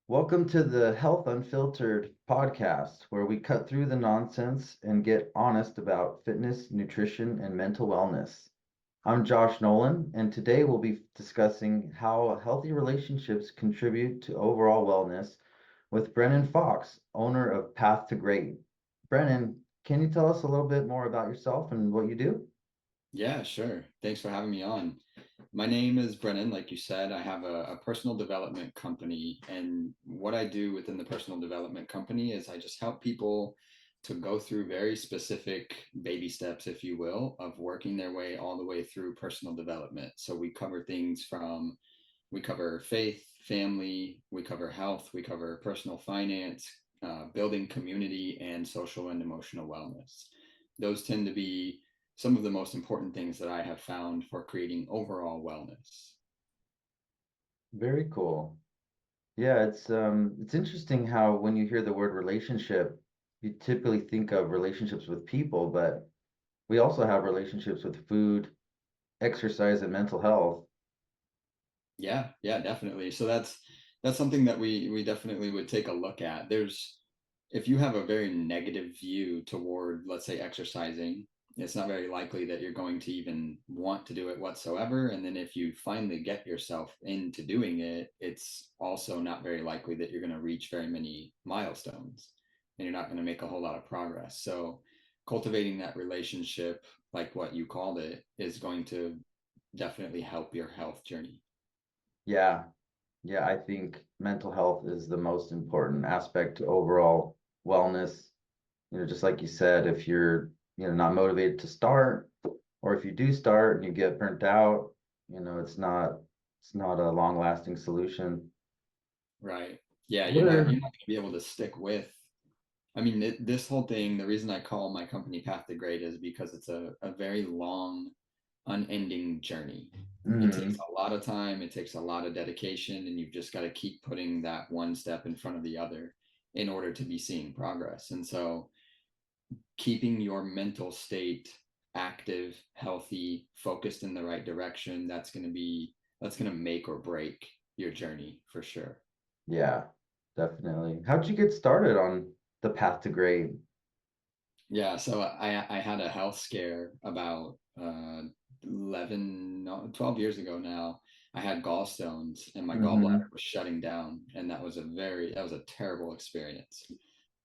Welcome to the Health Unfiltered podcast, where we cut through the nonsense and get honest about fitness, nutrition, and mental wellness. I'm Josh Noland, and today we'll be discussing how healthy relationships contribute to overall wellness with Brennan Falks, owner of Path to Great. Brennan, can you tell us a little bit more about yourself and what you do? Yeah, sure. Thanks for having me on. My name is Brennan. Like you said, I have a personal development company. And what I do within the personal development company is I just help people to go through very specific baby steps, if you will, of working their way all the way through personal development. So we cover faith, family, we cover health, we cover personal finance, building community, and social and emotional wellness. Those tend to be some of the most important things that I have found for creating overall wellness. Very cool. Yeah, it's interesting how when you hear the word relationship, you typically think of relationships with people, but we also have relationships with food, exercise, and mental health. Yeah, yeah, definitely. So that's something that we definitely would take a look at. There's If you have a very negative view toward, let's say, exercising, it's not very likely that you're going to even want to do it whatsoever. And then if you finally get yourself into doing it, it's also not very likely that you're going to reach very many milestones and you're not going to make a whole lot of progress. So cultivating that relationship, like what you called it, is going to definitely help your health journey. Yeah, yeah, I think mental health is the most important aspect to overall wellness. Just like you said, if you're, not motivated to start, or if you do start and you get burnt out, it's not a long-lasting solution. Right. Yeah, What you're are, not going to be able to stick with. I mean, this whole thing, the reason I call my company Path to Great is because it's a very long, unending journey. It takes mhm. a lot of time, it takes a lot of dedication, and you've just got to keep putting that one step in front of the other in order to be seeing progress. And so, keeping your mental state active, healthy, focused in the right direction, that's going to make or break your journey for sure. Yeah, definitely. How'd you get started on the path to great? Yeah, so I had a health scare about 11, no, 12 years ago now. I had gallstones and my gallbladder Hmm. was shutting down, and that was a terrible experience.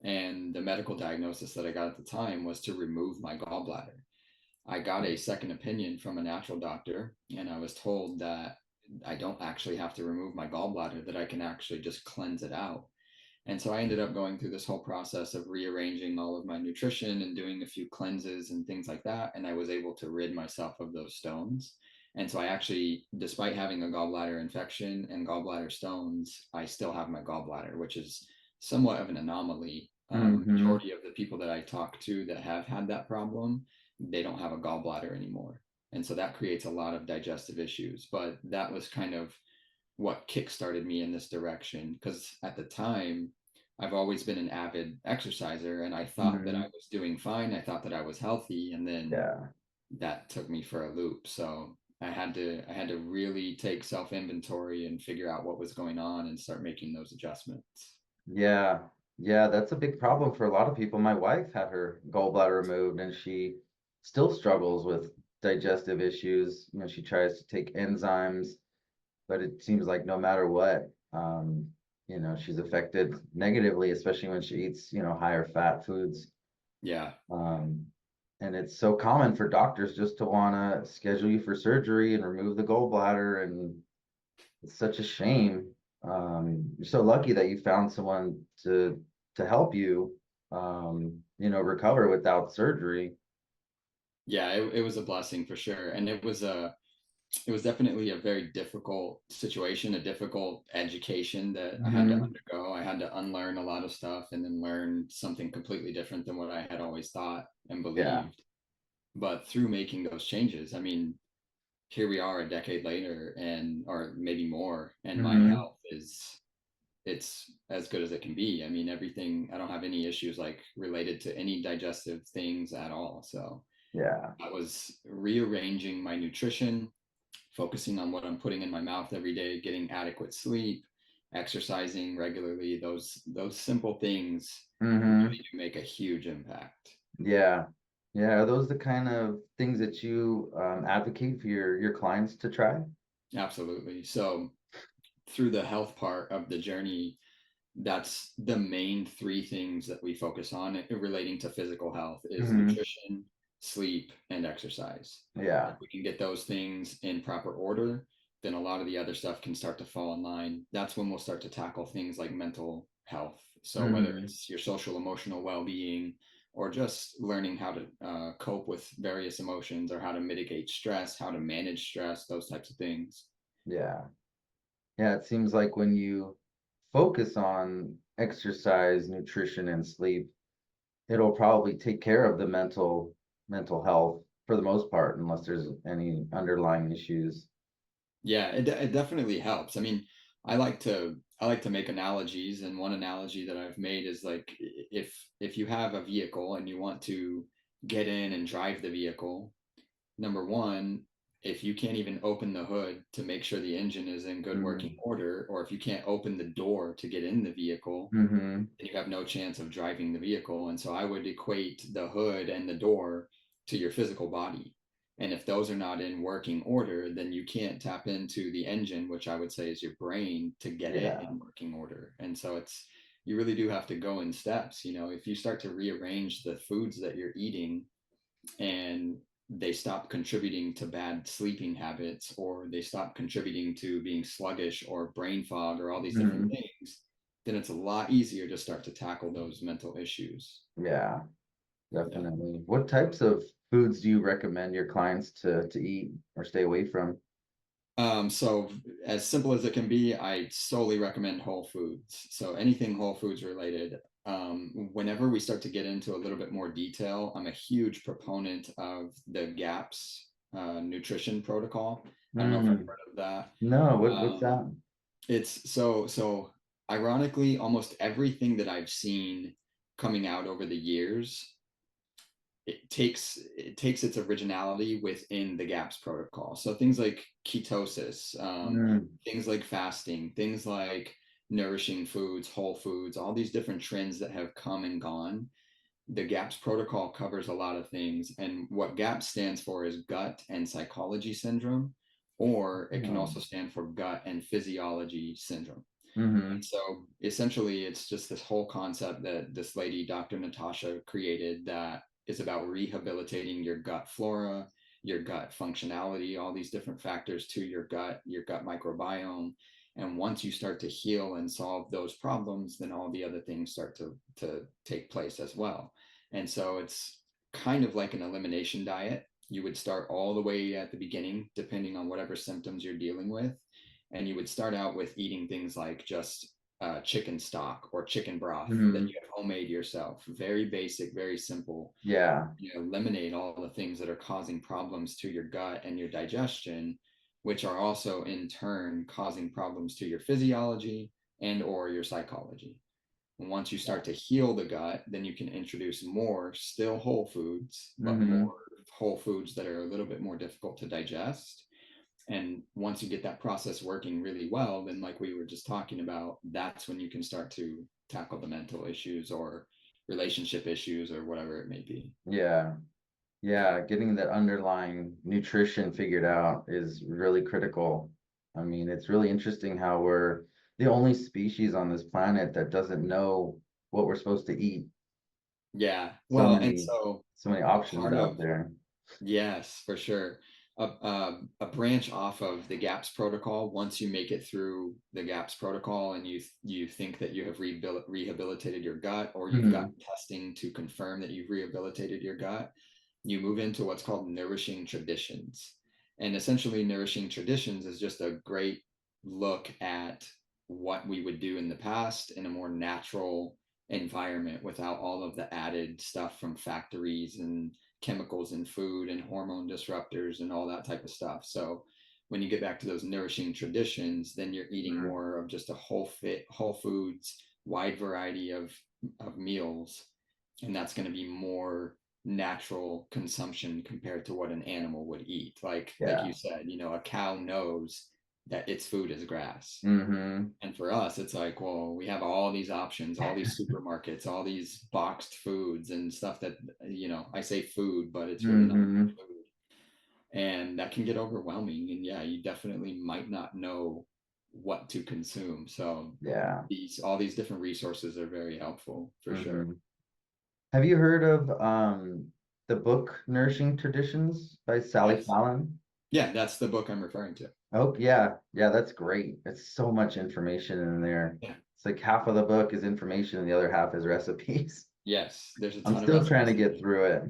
And the medical diagnosis that I got at the time was to remove my gallbladder. I got a second opinion from a natural doctor, and I was told that I don't actually have to remove my gallbladder, that I can actually just cleanse it out. And so I ended up going through this whole process of rearranging all of my nutrition and doing a few cleanses and things like that. And I was able to rid myself of those stones. And so I actually, despite having a gallbladder infection and gallbladder stones, I still have my gallbladder, which is somewhat of an anomaly. Hmm. Majority of the people that I talk to that have had that problem, they don't have a gallbladder anymore. And so that creates a lot of digestive issues. But that was kind of what kickstarted me in this direction, because at the time I've always been an avid exerciser and I thought that I Hmm. was doing fine. I thought that I was healthy, and then Yeah. that took me for a loop. So I had to really take self inventory and figure out what was going on and start making those adjustments. Yeah. Yeah, that's a big problem for a lot of people. My wife had her gallbladder removed and she still struggles with digestive issues. She tries to take enzymes, but it seems like no matter what, she's affected negatively, especially when she eats, higher fat foods. Yeah. Um, and it's so common for doctors just to want to schedule you for surgery and remove the gallbladder, and it's such a shame. You're so lucky that you found someone to help you, recover without surgery. Yeah, it was a blessing for sure. And it was definitely a very difficult situation, a difficult education that I had to Hmm. undergo. I had to unlearn a lot of stuff and then learn something completely different than what I had always thought and Yeah. believed. But through making those changes, I mean, here we are a decade later, and or maybe more, and my Hmm. health is it's as good as it can be. I mean, everything, I don't have any issues like related to any digestive things at all. So Yeah. I was rearranging my nutrition, focusing on what I'm putting in my mouth every day, getting adequate sleep, exercising regularly, those simple things Mm-hmm. really do make a huge impact. Yeah. Yeah. Are those the kind of things that you advocate for your clients to try? Absolutely. So through the health part of the journey, that's the main three things that we focus on relating to physical health is Mm-hmm. nutrition, sleep, and exercise. If Yeah. we can get those things in proper order, then a lot of the other stuff can start to fall in line. That's when we'll start to tackle things like mental health. So whether Mm-hmm. it's your social emotional well-being or just learning how to cope with various emotions or how to mitigate stress, how to manage stress, those types of things. Yeah. Yeah. It seems like when you focus on exercise, nutrition, and sleep, it'll probably take care of the mental health for the most part, unless there's any underlying issues. Yeah, it definitely helps. I mean, I like to make analogies, and one analogy that I've made is like if you have a vehicle and you want to get in and drive the vehicle, number one, if you can't even open the hood to make sure the engine is in good working Mm-hmm. order, or if you can't open the door to get in the vehicle, Mm-hmm. then you have no chance of driving the vehicle. And so I would equate the hood and the door to your physical body. And if those are not in working order, then you can't tap into the engine, which I would say is your brain, to get it Yeah. in working order. And so you really do have to go in steps. If you start to rearrange the foods that you're eating and they stop contributing to bad sleeping habits, or they stop contributing to being sluggish or brain fog or all these different Mm-hmm. things, then it's a lot easier to start to tackle those mental issues. Yeah. Yeah. Definitely. What types of foods do you recommend your clients to eat or stay away from? So as simple as it can be, I solely recommend whole foods. So anything whole foods related. Whenever we start to get into a little bit more detail, I'm a huge proponent of the GAPS nutrition protocol. I don't know if you've Mm, heard of that. no, what's Um, that? it's so ironically, almost everything that I've seen coming out over the years, it takes its originality within the GAPS protocol. So things like ketosis, Mm, things like fasting, things like nourishing foods, whole foods, all these different trends that have come and gone. The GAPS protocol covers a lot of things, and what GAPS stands for is gut and psychology syndrome, or it can no. also stand for gut and physiology syndrome. Mm-hmm. And so essentially, it's just this whole concept that this lady, Dr. Natasha, created that is about rehabilitating your gut flora, your gut functionality, all these different factors to your gut microbiome. And once you start to heal and solve those problems, then all the other things start to take place as well. And so it's kind of like an elimination diet. You would start all the way at the beginning, depending on whatever symptoms you're dealing with, and you would start out with eating things like just chicken stock or chicken broth that Mm-hmm. you have homemade yourself. Very basic, very simple. Yeah. Eliminate all the things that are causing problems to your gut and your digestion, which are also in turn causing problems to your physiology and or your psychology. And once you start to heal the gut, then you can introduce more still whole foods, but more Mm-hmm. whole foods that are a little bit more difficult to digest. And once you get that process working really well, then like we were just talking about, that's when you can start to tackle the mental issues or relationship issues or whatever it may be. Yeah. Yeah. Getting that underlying nutrition figured out is really critical. I mean, it's really interesting how we're the only species on this planet that doesn't know what we're supposed to eat. Yeah. So Well, and many, so so many a options part out of, there. yes, for sure. A branch off of the GAPS protocol, once you make it through the GAPS protocol and you think that you have rehabilitated your gut, or you've got Mm-hmm. testing to confirm that you've rehabilitated your gut, you move into what's called nourishing traditions. And essentially, nourishing traditions is just a great look at what we would do in the past in a more natural environment without all of the added stuff from factories and chemicals in food and hormone disruptors and all that type of stuff. So when you get back to those nourishing traditions, then you're eating more of just a whole foods, wide variety of meals, and that's going to be more natural consumption compared to what an animal would eat. Like Yeah. you said, a cow knows that its food is grass. Mm-hmm. And for us, it's like, well, we have all these options, all these supermarkets, all these boxed foods and stuff that, I say food, but it's really not Mm-hmm. food. And that can get overwhelming. And yeah, you definitely might not know what to consume. So Yeah. all these different resources are very helpful for sure. Mm-hmm. Have you heard of the book Nourishing Traditions by Sally Yes. Fallon? Yeah, that's the book I'm referring to. Oh yeah, yeah, that's great. It's so much information in there. Yeah. It's like half of the book is information and the other half is recipes. Yes, there's a I'm ton of still trying to recipes in get there. through it.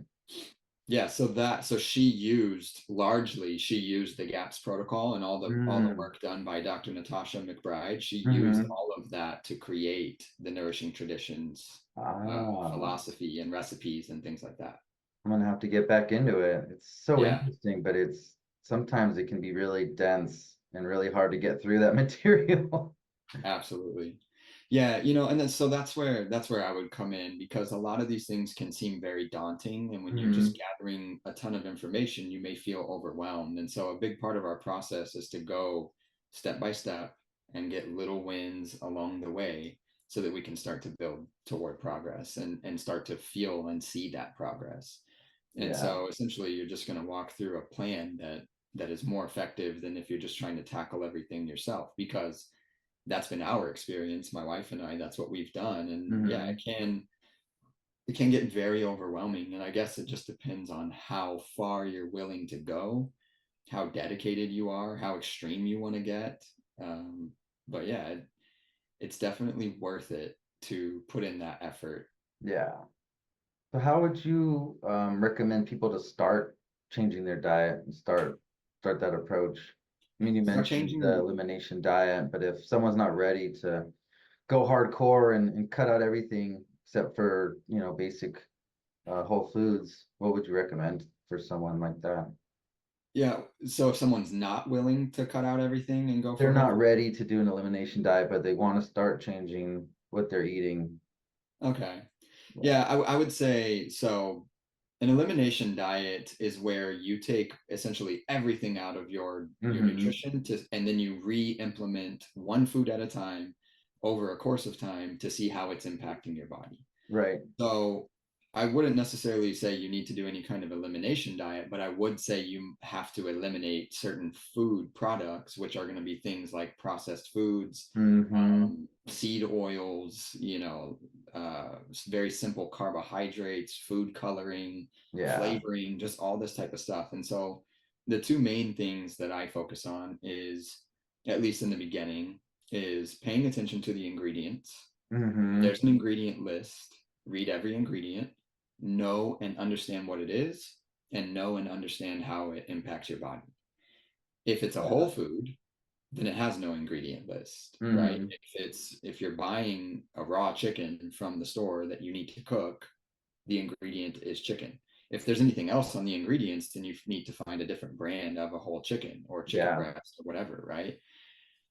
Yeah, so she used the GAPS protocol and all the Mm, work done by Dr. Natasha McBride. She used hmm. all of that to create the Nourishing Traditions Ah, philosophy and recipes and things like that. I'm gonna have to get back into it. It's so Yeah, interesting, but it's sometimes it can be really dense and really hard to get through that material. absolutely. Yeah, and then so that's where I would come in, because a lot of these things can seem very daunting, and when you're just Hmm. gathering a ton of information, you may feel overwhelmed. And so a big part of our process is to go step by step and get little wins along the way so that we can start to build toward progress and start to feel and see that progress. And Yeah. so essentially you're just going to walk through a plan that is more effective than if you're just trying to tackle everything yourself, because that's been our experience, my wife and I. That's what we've done. And yeah, Hmm. it can get very overwhelming. And I guess it just depends on how far you're willing to go, how dedicated you are, how extreme you want to get. um, but yeah, it's definitely worth it to put in that effort. Yeah. So how would you recommend people to start changing their diet and start that approach? I mean, you Start mentioned the changing. elimination diet, but if someone's not ready to go hardcore and cut out everything except for, basic whole foods, what would you recommend for someone like that? Yeah, so if someone's not willing to cut out everything and go They're for whole not food. ready to do an elimination diet, but they want to start changing what they're eating. Okay. Yeah. Yeah, I would say so. An elimination diet is where you take essentially everything out of your Mm-hmm. nutrition and then you re-implement one food at a time over a course of time to see how it's impacting your body. Right. So I wouldn't necessarily say you need to do any kind of elimination diet, but I would say you have to eliminate certain food products, which are going to be things like processed foods, Mm-hmm. seed oils, very simple carbohydrates, food coloring, Yeah. flavoring, just all this type of stuff. And so the two main things that I focus on is, at least in the beginning, is paying attention to the ingredients. Mm-hmm. There's an ingredient list. Read every ingredient, know and understand what it is, and know and understand how it impacts your body. If it's a Yeah. whole food, then it has no ingredient list, right? Mm-hmm. If you're buying a raw chicken from the store that you need to cook, the ingredient is chicken. If there's anything else on the ingredients, then you need to find a different brand of a whole chicken or chicken Yeah. breast or whatever, right?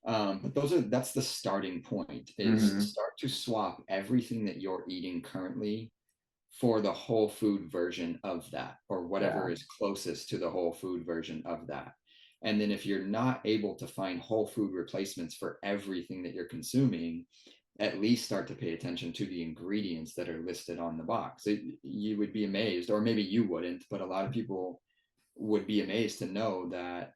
But that's the starting point, is Mm-hmm. start to swap everything that you're eating currently for the whole food version of that, or Yeah. whatever is closest to the whole food version of that. And then if you're not able to find whole food replacements for everything that you're consuming, at least start to pay attention to the ingredients that are listed on the box. You would be amazed, or maybe you wouldn't, but a lot of people would be amazed to know that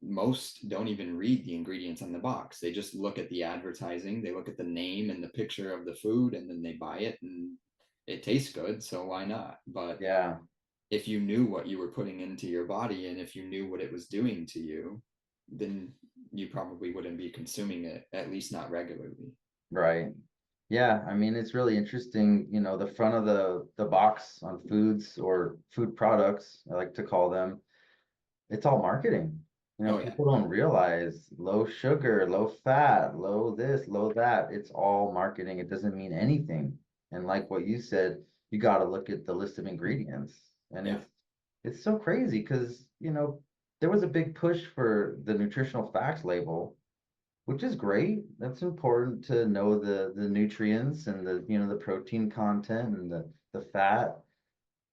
most don't even read the ingredients on the box. They just look at the advertising, they look at the name and the picture of the food, and then they buy it, and it tastes good, so why not? But Yeah. if you knew what you were putting into your body and if you knew what it was doing to you, then you probably wouldn't be consuming it, at least not regularly. Right. Yeah, I mean it's really interesting, the front of the box on foods or food products, I like to call them, it's all marketing. Oh yeah. People don't realize low sugar, low fat, low this, low that. It's all marketing. It doesn't mean anything. And like what you said, you got to look at the list of ingredients. And Yeah. it's so crazy because, there was a big push for the nutritional facts label, which is great. That's important to know the nutrients and the protein content and the fat,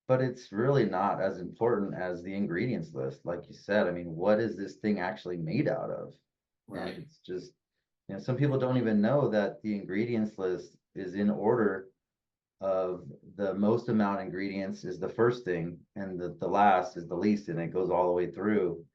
but it's really not as important as the ingredients list. Like you said, I mean, what is this thing actually made out of? And Right. it's just, some people don't even know that the ingredients list is in order of the most amount of ingredients is the first thing, and the last is the least, and it goes all the way through.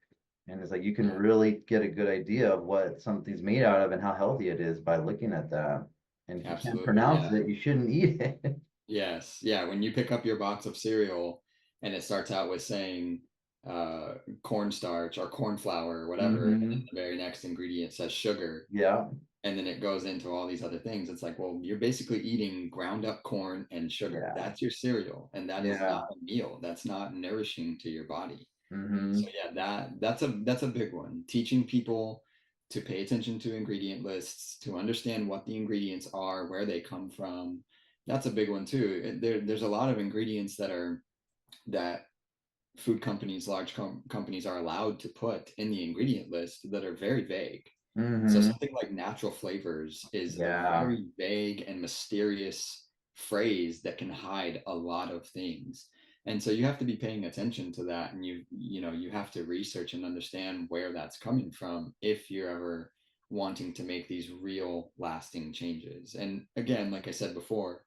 And it's like you can Yeah, really get a good idea of what something's made out of and how healthy it is by looking at that. And if you can't absolutely. pronounce Yeah. it, you shouldn't eat it. Yes. Yeah. When you pick up your box of cereal and it starts out with saying uh, cornstarch or corn flour or whatever, and then Hmm. the very next ingredient says sugar, Yeah, and then it goes into all these other things. It's like, well, you're basically eating ground up corn and sugar. yeah, That's your cereal, and that is not yeah. a meal. That's not nourishing to your body. So Hmm. yeah, that's a big one. Teaching people to pay attention to ingredient lists, to understand what the ingredients are, where they come from. That's a big one too. There's a lot of ingredients that food companies, large companies are allowed to put in the ingredient list that are very vague. So Hmm. something like natural flavors is a Yeah, very vague and mysterious phrase that can hide a lot of things. And so you have to be paying attention to that, and you have to research and understand where that's coming from if you're ever wanting to make these real lasting changes. And again, like I said before,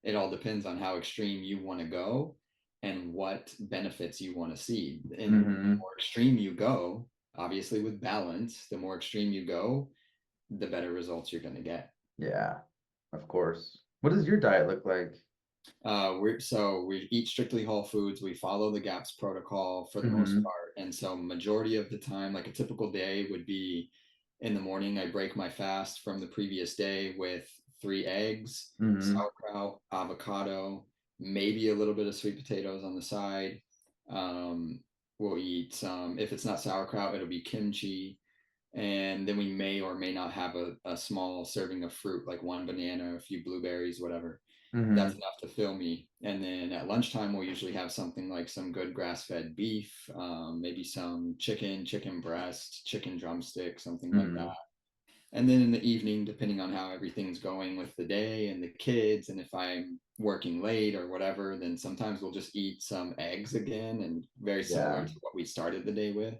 it all depends on how extreme you want to go and what benefits you want to see. And the hmm, more extreme you go, obviously with balance, the more extreme you go, the better results you're going to get. yeah, of course. What does your diet look like? We eat strictly whole foods. We follow the GAPS protocol for the most Hmm. part, and so majority of the time, like a typical day would be in the morning. I break my fast from the previous day with 3 eggs, Hmm. sauerkraut, avocado, maybe a little bit of sweet potatoes on the side. Um, we'll eat some. If it's not sauerkraut, it'll be kimchi, and then we may or may not have a small serving of fruit, like one banana, a few blueberries, whatever. That's Hmm. enough to fill me. And then at lunchtime, we'll usually have something like some good grass-fed beef, maybe some chicken breast, chicken drumstick, something like that. Hmm. And then in the evening, depending on how everything's going with the day and the kids, and if I'm working late or whatever, then sometimes we'll just eat some eggs again, and very similar Yeah. to what we started the day with.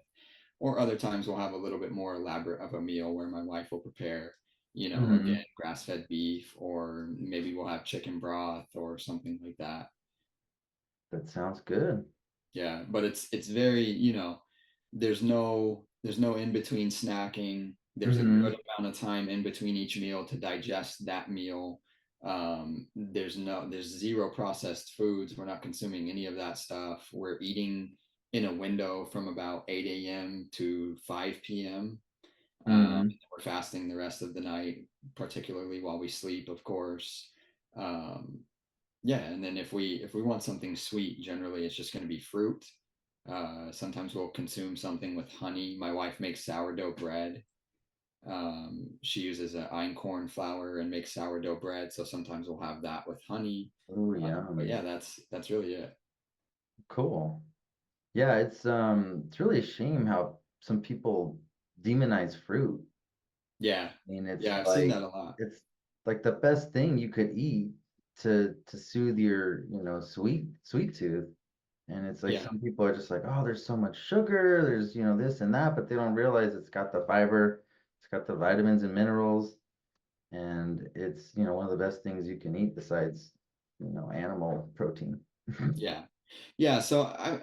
Or other times we'll have a little bit more elaborate of a meal where my wife will prepare, again, Hmm. grass-fed beef, or maybe we'll have chicken broth or something like that. That sounds good. Yeah, but it's very, there's no in between snacking. There's a good Hmm. amount of time in between each meal to digest that meal. There's zero processed foods. We're not consuming any of that stuff. We're eating in a window from about 8 a.m. to 5 p.m. Hmm. We're fasting the rest of the night, particularly while we sleep, of course. Um, yeah, and then if we want something sweet, generally it's just going to be fruit. Sometimes we'll consume something with honey. My wife makes sourdough bread. She uses a einkorn flour and makes sourdough bread, so sometimes we'll have that with honey. Oh, But yum. yeah, that's really it. Cool. Yeah, it's really a shame how some people demonize fruit. Yeah, I mean, yeah, I've seen that a lot. it's like the best thing you could eat to soothe your, sweet tooth. And it's like Yeah, some people are just like, oh, there's so much sugar, there's, this and that, but they don't realize it's got the fiber, it's got the vitamins and minerals, and it's, one of the best things you can eat besides, animal protein. yeah, yeah. So I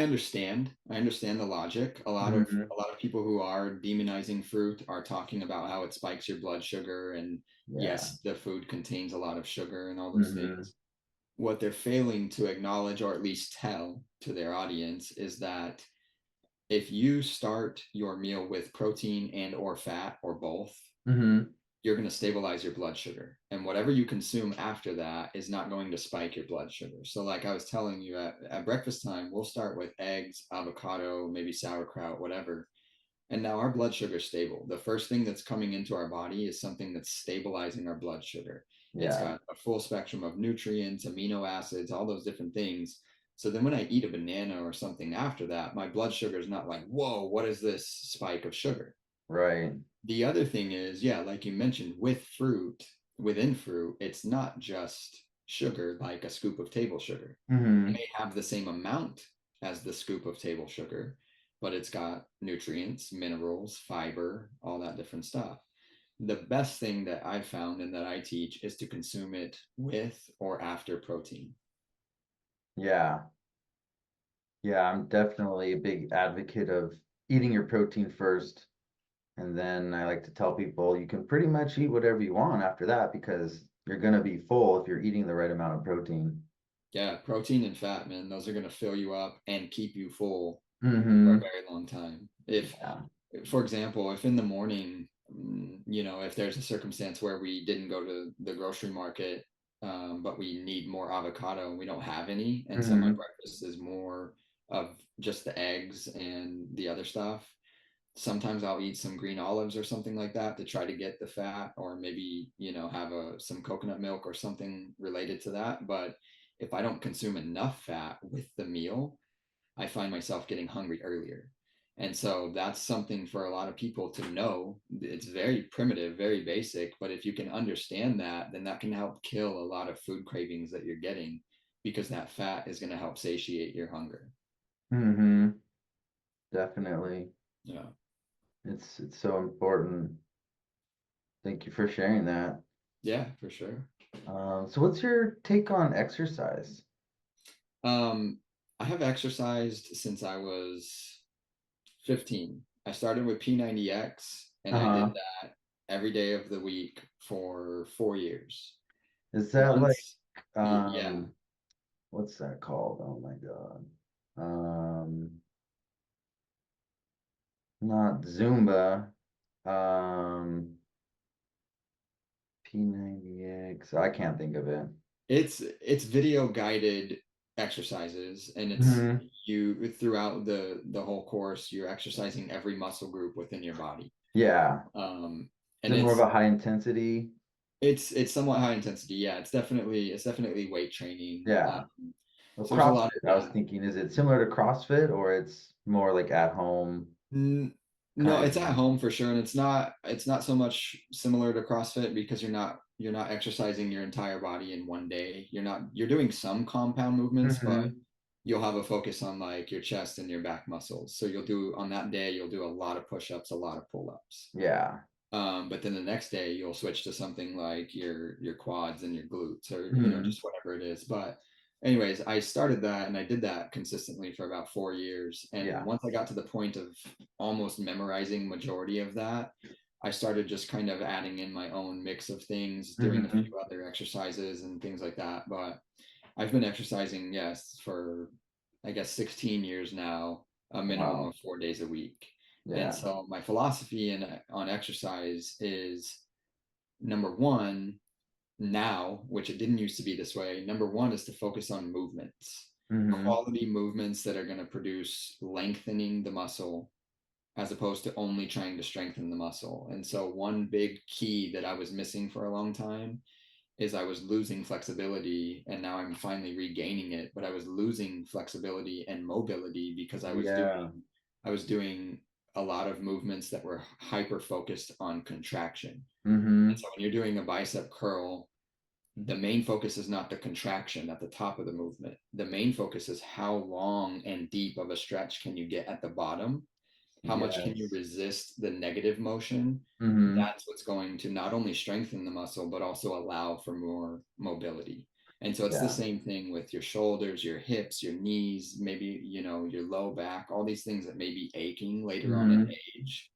understand the logic. A lot of Hmm. a lot of people who are demonizing fruit are talking about how it spikes your blood sugar, and Yeah. yes, the food contains a lot of sugar and all those Hmm. things. What they're failing to acknowledge, or at least tell to their audience, is that if you start your meal with protein and or fat or both, Hmm. you're going to stabilize your blood sugar. And whatever you consume after that is not going to spike your blood sugar. So, like I was telling you, at breakfast time, we'll start with eggs, avocado, maybe sauerkraut, whatever. And now our blood sugar is stable. The first thing that's coming into our body is something that's stabilizing our blood sugar. It's Yeah. got a full spectrum of nutrients, amino acids, all those different things. So then when I eat a banana or something after that, my blood sugar is not like, whoa, what is this spike of sugar? Right. The other thing is, yeah, like you mentioned, within fruit, it's not just sugar like a scoop of table sugar. It Hmm. may have the same amount as the scoop of table sugar, but it's got nutrients, minerals, fiber, all that different stuff. The best thing that I've found and that I teach is to consume it with or after protein. Yeah. Yeah, I'm definitely a big advocate of eating your protein first. And then I like to tell people you can pretty much eat whatever you want after that because you're gonna be full if you're eating the right amount of protein. Yeah, protein and fat, man, those are going to fill you up and keep you full for a Mm-hmm. very long time. If, Yeah. for example, if in the morning, if there's a circumstance where we didn't go to the grocery market, but we need more avocado and we don't have any, and so my Mm-hmm. breakfast is more of just the eggs and the other stuff. Sometimes I'll eat some green olives or something like that to try to get the fat, or maybe, have some coconut milk or something related to that. But if I don't consume enough fat with the meal, I find myself getting hungry earlier. And so that's something for a lot of people to know. It's very primitive, very basic, but if you can understand that, then that can help kill a lot of food cravings that you're getting, because that fat is going to help satiate your hunger. Mm-hmm. Definitely. Yeah. It's so important. Thank you for sharing that. Yeah, for sure. So what's your take on exercise? Um, I have exercised since I was 15. I started with P90X and I did Uh-huh. that every day of the week for 4 years. Is that like Once, yeah, um what's that called? Oh my God. Um Not Zumba. Um P90X. I can't think of it. it's video guided exercises, and it's Hmm. you throughout the whole course, you're exercising every muscle group within your body. Yeah. Um, Is and it more of a high intensity? it's somewhat high intensity. Yeah, it's definitely weight training. Yeah. Well, So there's a lot CrossFit, of I was that. thinking, is it similar to CrossFit or it's more like at home No, kind it's at of? home for sure, and it's not so much similar to CrossFit because you're not exercising your entire body in one day. You're doing some compound movements, but Hmm. you'll have a focus on like your chest and your back muscles. So on that day, you'll do a lot of push-ups, a lot of pull-ups. Yeah. But then the next day you'll switch to something like your quads and your glutes, or Hmm. just whatever it is. But anyways, I started that and I did that consistently for about 4 years. And Yeah. once I got to the point of almost memorizing majority of that, I started just kind of adding in my own mix of things, doing a Hmm. few other exercises and things like that. But I've been exercising, yes, for I guess 16 years now, a minimum Wow. of 4 days a week. And Yeah. so my philosophy on exercise is, number one, now, which it didn't used to be this way, number one is to focus on movements, Hmm. quality movements that are going to produce lengthening the muscle, as opposed to only trying to strengthen the muscle. And so one big key that I was missing for a long time is I was losing flexibility, and now I'm finally regaining it, but I was losing flexibility and mobility because I was doing Yeah. I was doing a lot of movements that were hyper focused on contraction. And Hmm. so when you're doing a bicep curl, the main focus is not the contraction at the top of the movement. The main focus is how long and deep of a stretch can you get at the bottom, how much can you Yes. resist the negative motion. Hmm. That's what's going to not only strengthen the muscle but also allow for more mobility. And so it's the Yeah. same thing with your shoulders, your hips, your knees, maybe your low back, all these things that may be aching later on in Hmm. age.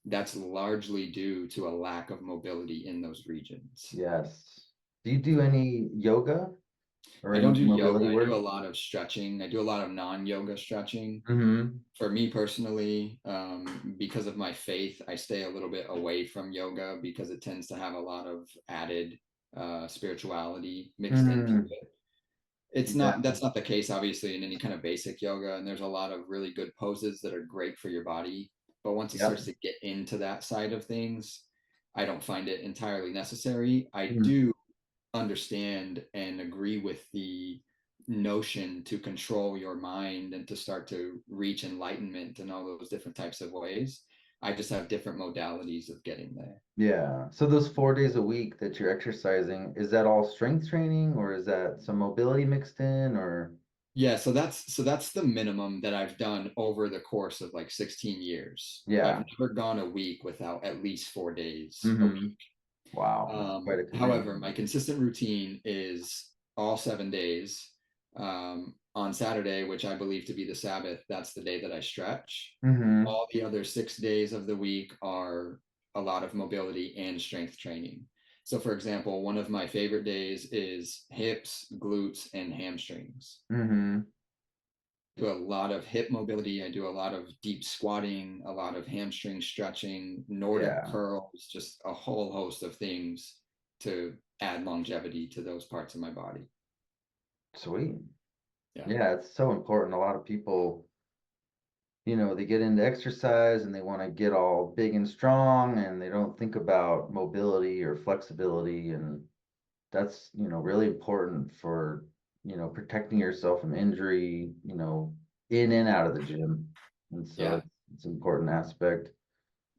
That's largely due to a lack of mobility in those regions. Yes. Do you do any yoga or I any don't do yoga. mobility I do work? a lot of stretching. I do a lot of non-yoga stretching. Hmm. For me personally, because of my faith, I stay a little bit away from yoga because it tends to have a lot of added spirituality mixed into Hmm. it. It's not Yeah. That's not the case, obviously, in any kind of basic yoga, and there's a lot of really good poses that are great for your body. But once it starts Yep. to get into that side of things, I don't find it entirely necessary. I Mm. do understand and agree with the notion to control your mind and to start to reach enlightenment in all those different types of ways. I just have different modalities of getting there. Yeah. So those 4 days a week that you're exercising, is that all strength training or is that some mobility mixed in or? Yeah, so that's the minimum that I've done over the course of like 16 years. I've Yeah. never gone a week without at least 4 days a Mm-hmm. week. Wow, that's quite a However, commitment. my consistent routine is all 7 days. On Saturday, which I believe to be the Sabbath, that's the day that I stretch. Mm-hmm. All the other 6 days of the week are a lot of mobility and strength training. So, for example, one of my favorite days is hips, glutes, and hamstrings. Mm-hmm. Do a lot of hip mobility. I do a lot of deep squatting, a lot of hamstring stretching, Nordic Yeah. curls, just a whole host of things to add longevity to those parts of my body. Sweet. Yeah. Yeah, it's so important. A lot of people, they get into exercise and they want to get all big and strong and they don't think about mobility or flexibility. And that's, really important for, protecting yourself from injury, in and out of the gym. And so Yeah. it's an important aspect.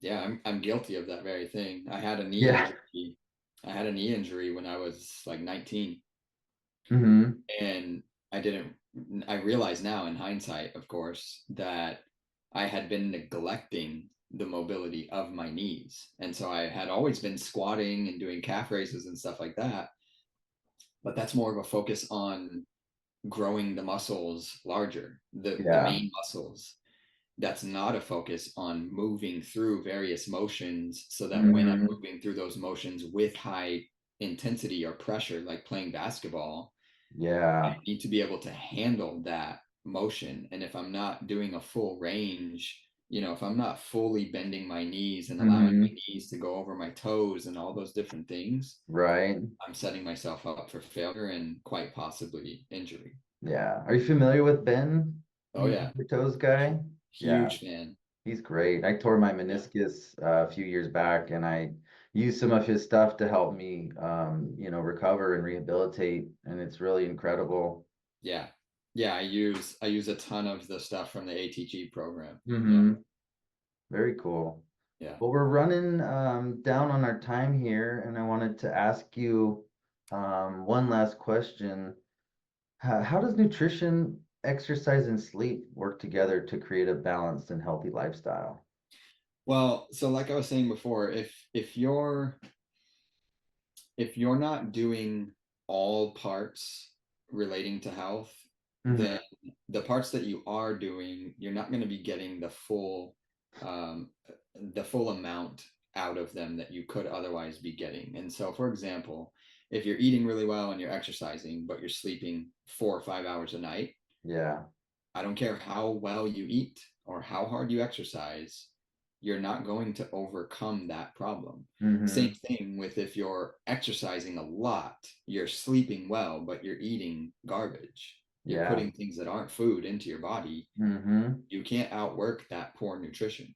Yeah. I'm guilty of that very thing. I had a knee Yeah. injury. I had a knee injury when I was like 19, Mm-hmm. and I didn't, I realize now in hindsight, of course, that I had been neglecting the mobility of my knees. And so I had always been squatting and doing calf raises and stuff like that. But that's more of a focus on growing the muscles larger, the Yeah. main muscles. That's not a focus on moving through various motions so that when I'm Mm-hmm. moving through those motions with high intensity or pressure, like playing basketball, I Yeah. need to be able to handle that motion. And if I'm not doing a full range, if I'm not fully bending my knees and allowing my Mm-hmm. knees to go over my toes and all those different things, Right. I'm setting myself up for failure and quite possibly injury. Yeah. Are you familiar with Ben? Oh, yeah. The toes guy? Yeah. Huge fan. He's great. I tore my Yeah. meniscus a few years back, and I used some of his stuff to help me, recover and rehabilitate, and it's really incredible. Yeah. Yeah. I use a ton of the stuff from the ATG program. Yeah. Hmm. Very cool. Yeah. Well, we're running down on our time here, and I wanted to ask you one last question. How does nutrition, exercise, and sleep work together to create a balanced and healthy lifestyle? Well, so like I was saying before, if you're not doing all parts relating to health, Hmm. then the parts that you are doing, you're not going to be getting um, the full amount out of them that you could otherwise be getting. And so, for example, if you're eating really well and you're exercising, but you're sleeping 4 or 5 hours a night, Yeah. I don't care how well you eat or how hard you exercise, you're not going to overcome that problem. Same Hmm. thing with if you're exercising a lot, you're sleeping well, but you're eating garbage. You're Yeah. putting things that aren't food into your body. Hmm. You can't outwork that poor nutrition.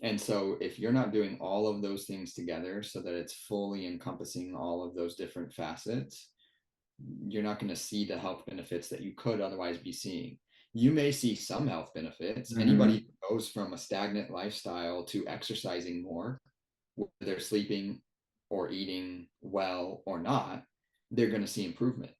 And so, if you're not doing all of those things together so that it's fully encompassing all of those different facets, you're not going to see the health benefits that you could otherwise be seeing. You may see some health benefits. Anybody Hmm. who goes from a stagnant lifestyle to exercising more, whether they're sleeping or eating well or not, they're going to see improvement.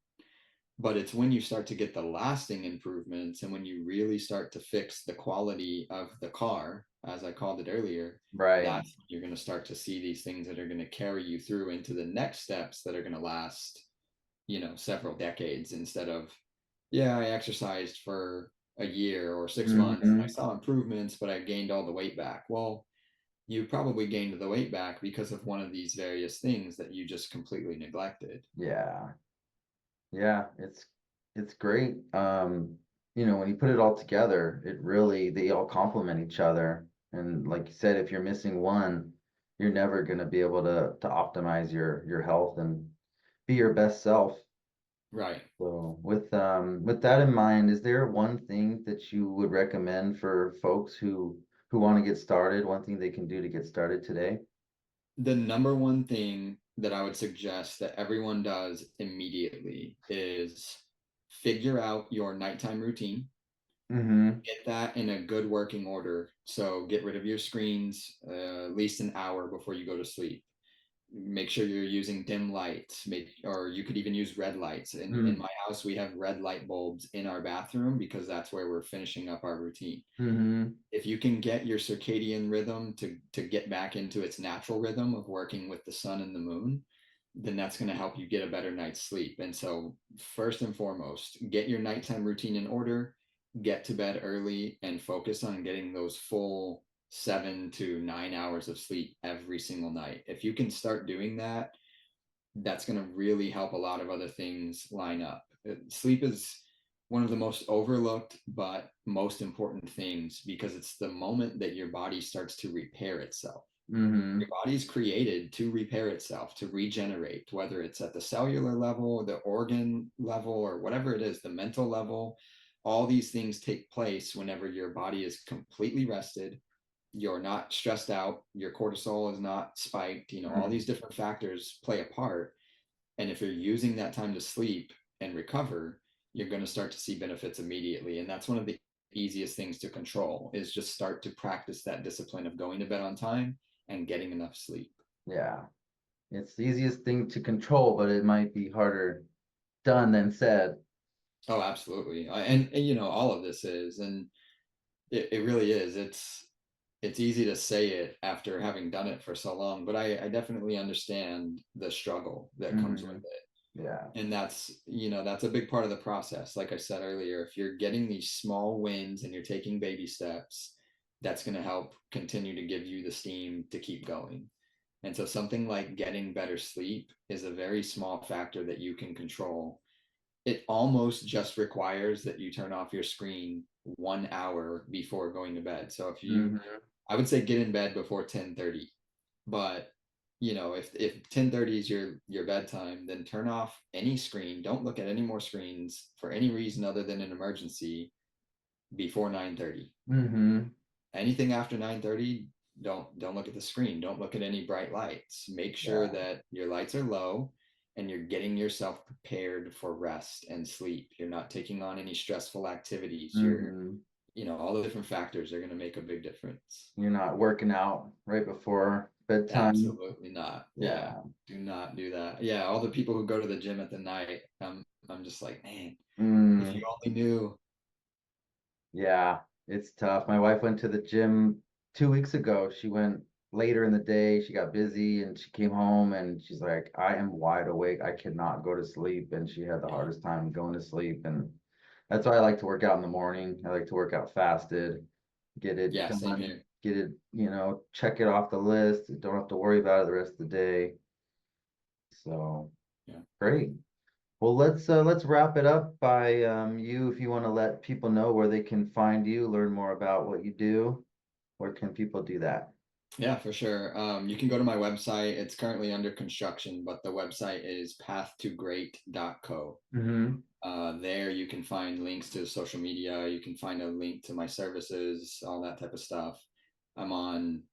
But it's when you start to get the lasting improvements and when you really start to fix the quality of the car, as I called it earlier, Right. that's when you're going to start to see these things that are going to carry you through into the next steps that are going to last several decades instead of, yeah, I exercised for a year or 6 months and I Hmm. saw improvements, but I gained all the weight back. Well, you probably gained the weight back because of one of these various things that you just completely neglected. Yeah. Yeah, it's great. When you put it all together, they all complement each other. And like you said, if you're missing one, you're never going to be able to optimize your health and be your best self. Right. So with that in mind, is there one thing that you would recommend for folks who want to get started, one thing they can do to get started today? The number one thing that I would suggest that everyone does immediately is figure out your nighttime routine. Mm-hmm. Get that in a good working order. So get rid of your screens at least an hour before you go to sleep. make sure you're using dim lights, or you could even use red lights. In Mm. my house, we have red light bulbs in our bathroom because that's where we're finishing up our routine. Mm-hmm. If you can get your circadian rhythm to get back into its natural rhythm of working with the sun and the moon, then that's going to help you get a better night's sleep. And so, first and foremost, get your nighttime routine in order, get to bed early, and focus on getting those full 7 to 9 hours of sleep every single night. If you can start doing that, that's going to really help a lot of other things line up. Sleep is one of the most overlooked but most important things because it's the moment that your body starts to repair itself. Mm-hmm. Your body's created to repair itself, to regenerate, whether it's at the cellular level, the organ level, or whatever it is, the mental level. All these things take place whenever your body is completely rested, you're not stressed out, your cortisol is not spiked, all these different factors play a part. And if you're using that time to sleep and recover, you're going to start to see benefits immediately. And that's one of the easiest things to control, is just start to practice that discipline of going to bed on time and getting enough sleep. Yeah. It's the easiest thing to control, but it might be harder done than said. Oh, absolutely. And all of this is, and it really is. It's easy to say it after having done it for so long, but I definitely understand the struggle that comes with Mm-hmm. it. Yeah. And that's a big part of the process. Like I said earlier, if you're getting these small wins and you're taking baby steps, that's going to help continue to give you the steam to keep going. And so something like getting better sleep is a very small factor that you can control. It almost just requires that you turn off your screen 1 hour before going to bed. So Mm-hmm. I would say get in bed before 10:30. But if 10:30 is your bedtime, then turn off any screen. Don't look at any more screens for any reason other than an emergency before 9:30. Mm-hmm. Anything after 9:30, don't look at the screen. Don't look at any bright lights. Make sure Yeah. that your lights are low and you're getting yourself prepared for rest and sleep. You're not taking on any stressful activities. Mm-hmm. All the different factors are going to make a big difference. You're not working out right before bedtime. Absolutely not. Yeah. Yeah. Do not do that. Yeah. All the people who go to the gym at the night, I'm just like, man, if you Mm. only knew. Yeah, it's tough. My wife went to the gym 2 weeks ago. She went later in the day. She got busy and she came home and she's like, I am wide awake. I cannot go to sleep. And she had the Yeah. hardest time going to sleep. And that's why I like to work out in the morning. I like to work out fasted, get it Yeah. Same done, here. get it, check it off the list. Don't have to worry about it the rest of the day. So Yeah. great. Well, let's wrap it up by you, if you want to let people know where they can find you, learn more about what you do. Where can people do that? Yeah, for sure. You can go to my website. It's currently under construction, but the website is pathtogreat.co. Mm-hmm. There you can find links to social media. You can find a link to my services, all that type of stuff. I'm on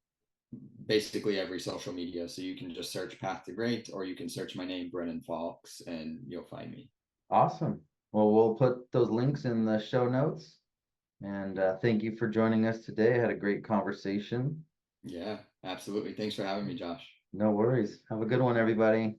basically every social media, so you can just search Path to Great, or you can search my name, Brennan Falks, and you'll find me. Awesome. Well, we'll put those links in the show notes. And thank you for joining us today. I had a great conversation. Yeah, absolutely. Thanks for having me, Josh. No worries. Have a good one, everybody.